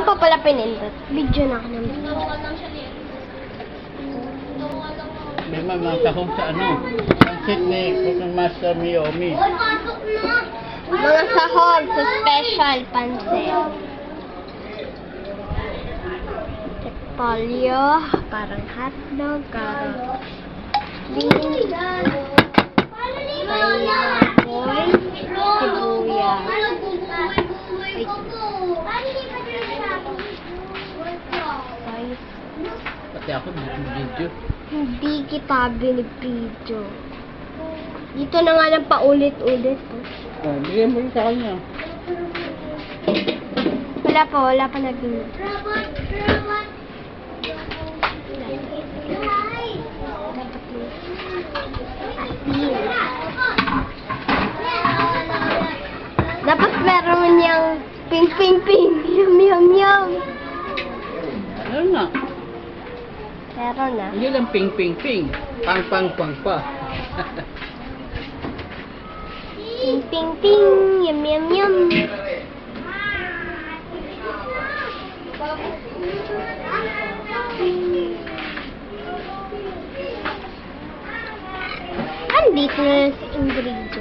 pa pala pinindot? Video na ako naman. May mga sahog sa ano. Pansit ni Cooking Master Miyomi. Mga sahog sa special pansit. Polio, parang hotdog, carrot, beans, boy, sibuyas. Pati ako video. Hindi kita binibidyo. Dito na nga lang paulit-ulit. Oh, bigyan mo rin sa kanya. Wala pa naging. Dapat meron niyang ping ping ping, yum yum yum. Ano na? Meron na. Hindi lang ping ping ping. Pang pang pang pa. Ping ping ping, yum yum yum. Andito na si ingredient.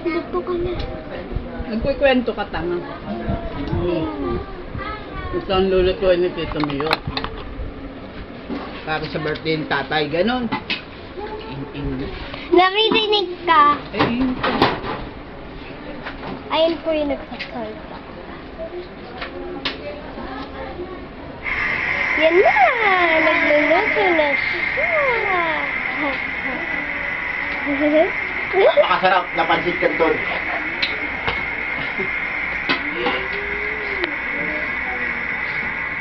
Luto ka na. Nagkukwento ka tanga. Gusto ang lulutuin ni Tito Mio. Para sa birthday ng tatay, ganon. Naririnig ka. Ayun ka. Ayun po yung nagsasalta. Yan na! Nagluluto na siya! Napakasarap na pansit canton.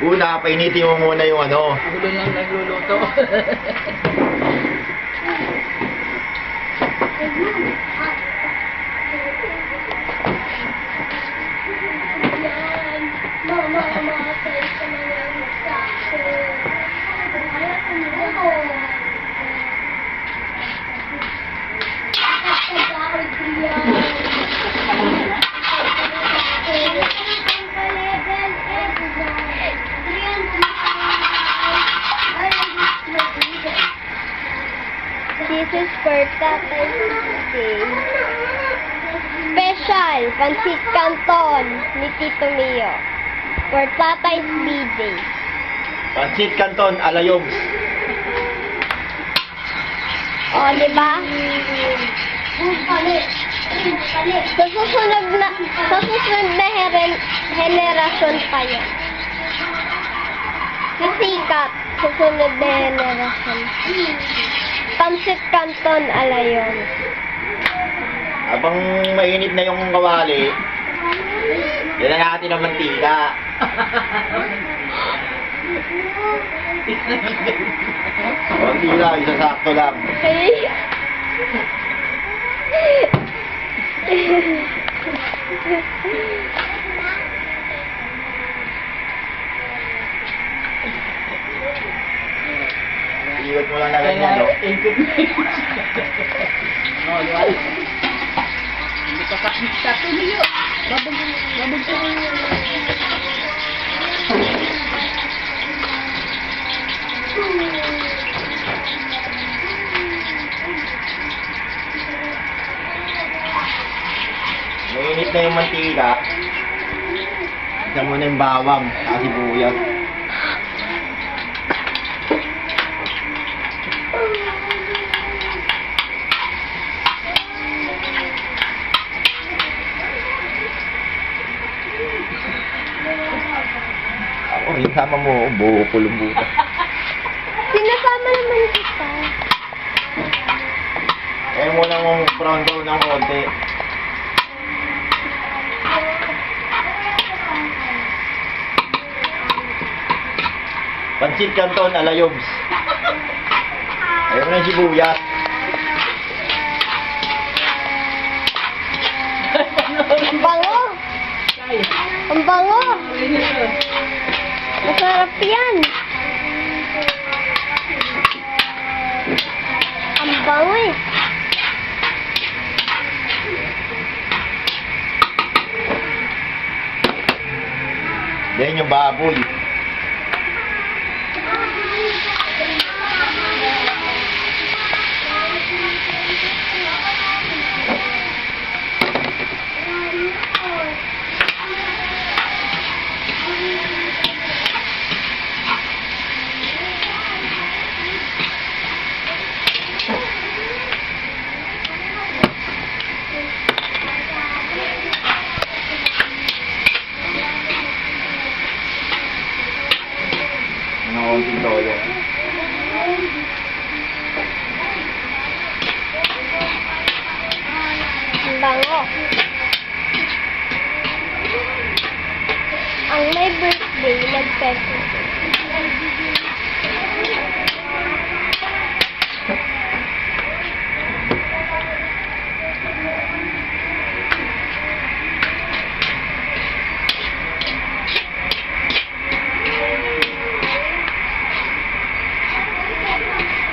Una, painitin mo muna yung ano. Ulo lang nagluluto. This is for Tatay's Day. Special Pansit Canton ni Tito Mio. For Tatay's B-Day. Pansit canton alayobs. O, diba? Sa susunod na henerasyon pa yan. Sisikat. Susunod na henerasyon. Pansit Canton Alayon. Habang mainit na yung kawali, yan na natin ang mantika. Mantika, isasakto lang. Iwat mo lang na ganyan, no? Oh, yan. Hindi ka kapit sa Tito Mio. Babag ko. Mainit na yung mantika. Isa mo na yung bawang, saka sibuyas. Ako rin, sama mo, buo kulumbuta. Sinasama naman kita. Eh mo lang mong brown daw ng konti. Pansit canton alayobs. Ayun na yung sibuyas. Ang bango! Ang bango! Masarap yan! Ang bango eh! Then yung baboy. Ano konting toyo. Ang bango. Ang may birthday, nag-peso.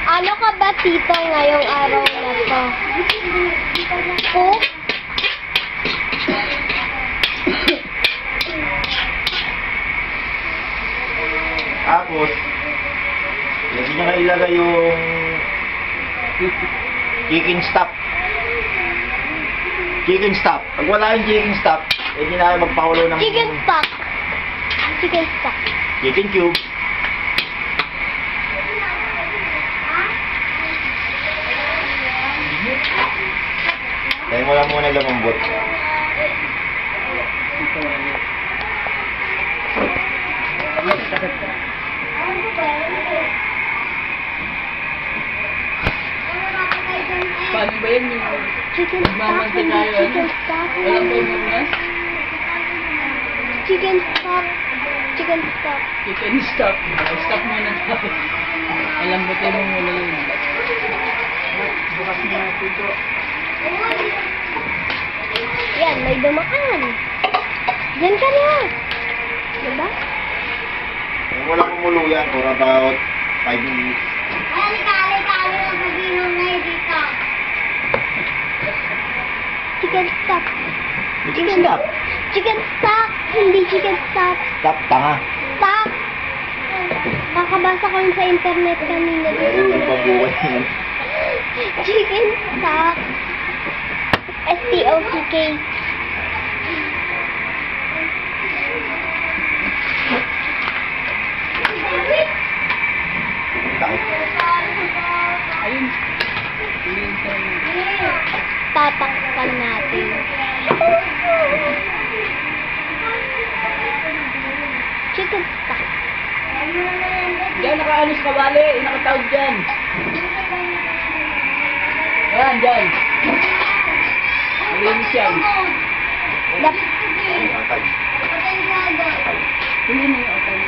Ano ka ba, tito, ngayong araw na to? Cook? Tapos, lagi nyo na ilagay yung chicken stock. Chicken stock. Pag wala yung chicken stock, hindi na kayo magpakulo ng Chicken stock. Chicken stock. chicken cube. Dahil mo lang muna lumambot. Paano ba yan yung Chicken stock. magmamante Hindi tayo? chicken stock. Walang pumunas? Chicken stock. Chicken stock. Chicken stock. Stock muna tayo. Alambutin mo muna yun. Bukas na natin ito. Yan, may dumaan. Diyan ka na. Diba? Kung wala kumulo yan, for about 5 minutes. Chicken stock. Chicken stock. Chicken stock. Hindi chicken stock. Stock, tanga. Stock. Kakabasa ko yun sa internet kanina. Meron yung pambuhay yan. Chicken stock. S-T-O-C-K. Sakit. Ayun. Ayun tayo. Tatakpan natin. Chicken stock. Diyan, nakaalis ka bali. Nakatawag dyan. Yan, dyan. Malinis yan. Dap- Atay. Huli na yung atay.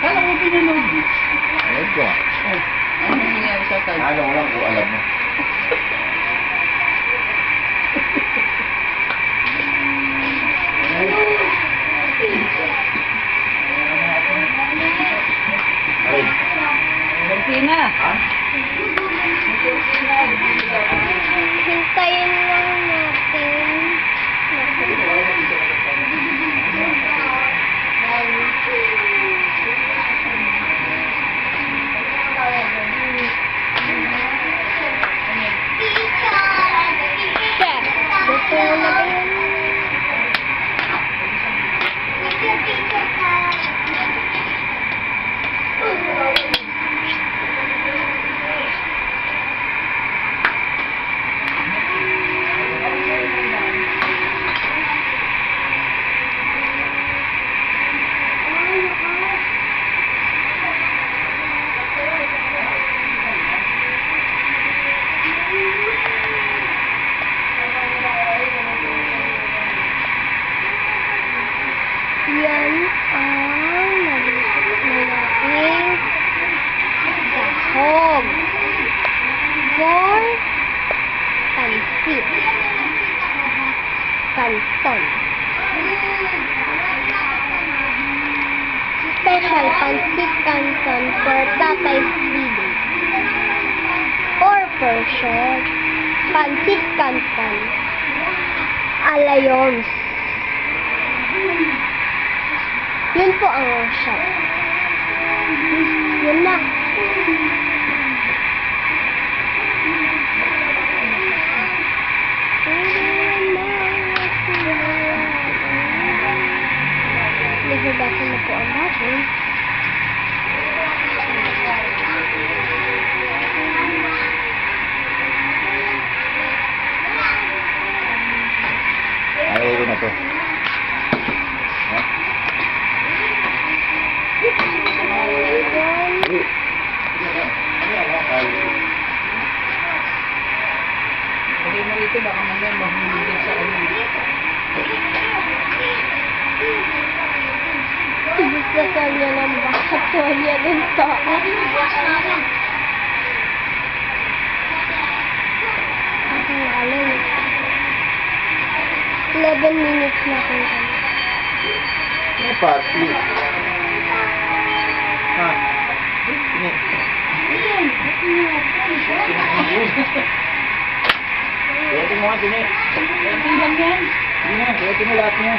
Kala ko pinanood mo. Ayun ko nga. Oh, ano nangyayari sa atay? Ano ko lang kung alam mo. Ay. Cortina. Ha? Hintayin lang natin. Chef, gusto mo na ba yun? Yan ang malaking sahog for pansit. Canton. Special pansit canton for Tatay's Bibi. version. Pansit Canton. Alayons. Yun po ang workshop. Yun na. Nagagasin na po ang baboy. Ayaw ko na to. Ha? Lagay mo rito, baka mamaya mahulog din sa ano. Gusto kanya ng bakatoria ng tao. Ang lalim. 11 minutes na kung ano. Ano party? Ha? Ini. Suotin mo nga, Tini. Konti lang yan. Hindi na, suotin mo lahat niya.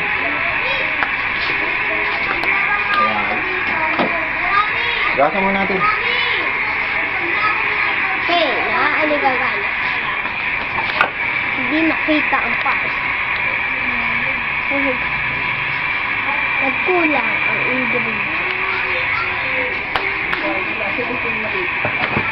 Ayan. Gasa mo natin. Okay, ano gagana? Hindi makita ang pass. Nagkulang ang ingredient. Kasi ito yung makita.